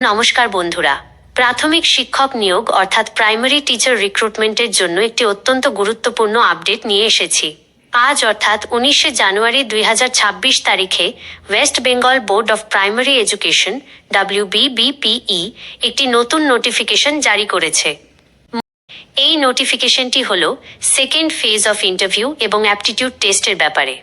নমস্কার বন্ধুরা, প্রাথমিক শিক্ষক নিয়োগ অর্থাৎ প্রাইমারি টিচার রিক্রুটমেন্টের জন্য একটি অত্যন্ত গুরুত্বপূর্ণ আপডেট নিয়ে এসেছি। আজ অর্থাৎ 19শে জানুয়ারি 2026 তারিখে West Bengal board of primary education WBBPE একটি নতুন নোটিফিকেশন জারি করেছে। এই নোটিফিকেশনটি হল সেকেন্ড ফেজ অফ ইন্টারভিউ এবং অ্যাপটিটিউড টেস্টের ব্যাপারে।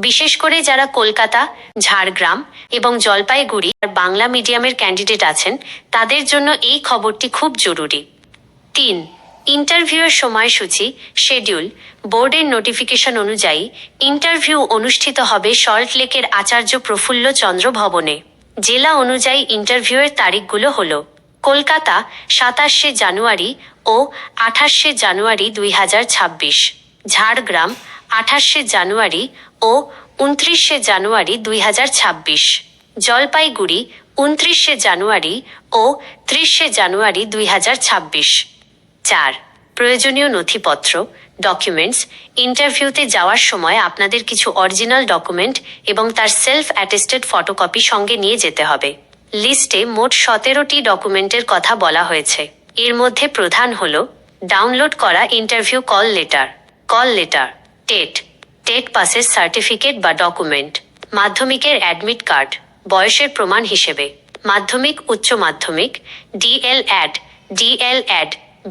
বিশেষ করে যারা কলকাতা, ঝাড়গ্রাম এবং জলপাইগুড়ি আর বাংলা মিডিয়ামের ক্যান্ডিডেট আছেন তাদের জন্য এই খবরটি খুব জরুরি। 3. ইন্টারভিউয়ের সময়সূচি শেডিউল। বোর্ডের নোটিফিকেশন অনুযায়ী ইন্টারভিউ অনুষ্ঠিত হবে সল্টলেকের আচার্য প্রফুল্ল চন্দ্র ভবনে। জেলা অনুযায়ী ইন্টারভিউয়ের তারিখগুলো হল: কলকাতা 27শে জানুয়ারি ও 28শে জানুয়ারি 2026, ঝাড়গ্রাম 28শে জানুয়ারি ও 29শে জানুয়ারি 2026, জলপাইগুড়ি 29শে জানুয়ারি ও 30শে জানুয়ারি 2026। 4. প্রয়োজনীয় নথিপত্র ডকুমেন্টস। ইন্টারভিউতে যাওয়ার সময় আপনাদের কিছু অরিজিনাল ডকুমেন্ট এবং তার সেলফ অ্যাটেস্টেড ফটোকপি সঙ্গে নিয়ে যেতে হবে। লিস্টে মোট 17টি ডকুমেন্টের কথা বলা হয়েছে। এর মধ্যে প্রধান হল: ডাউনলোড করা ইন্টারভিউ কল লেটার, টেট পাসের সার্টিফিকেট বা ডকুমেন্ট, মাধ্যমিকের অ্যাডমিট কার্ড, বয়সের প্রমাণ হিসেবে, মাধ্যমিক, উচ্চ মাধ্যমিক, DL-AD,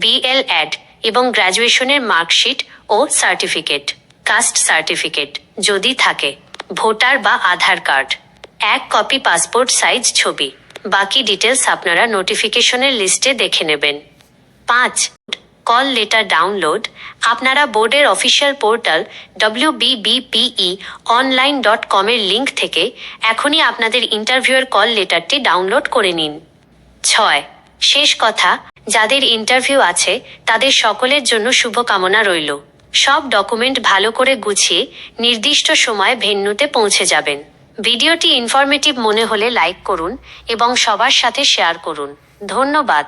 BL-AD এবং গ্র্যাজুয়েশনের মার্কশিট ও সার্টিফিকেট, কাস্ট সার্টিফিকেট যদি থাকে, ভোটার বা আধার কার্ড, 1 কপি পাসপোর্ট সাইজ ছবি। বাকি ডিটেলস আপনারা নোটিফিকেশনের লিস্টে দেখে নেবেন। 5. Call letter download. আপনারা বোর্ডের অফিসিয়াল পোর্টাল WBBPE-online.com এর লিঙ্ক থেকে এখনই আপনাদের ইন্টারভিউয়ের কল লেটারটি ডাউনলোড করে নিন। 6. শেষ কথা, যাদের ইন্টারভিউ আছে তাদের সকলের জন্য শুভকামনা রইল। সব ডকুমেন্ট ভালো করে গুছিয়ে নির্দিষ্ট সময়ে ভেন্যুতে পৌঁছে যাবেন। ভিডিওটি ইনফরমেটিভ মনে হলে লাইক করুন এবং সবার সাথে শেয়ার করুন। ধন্যবাদ।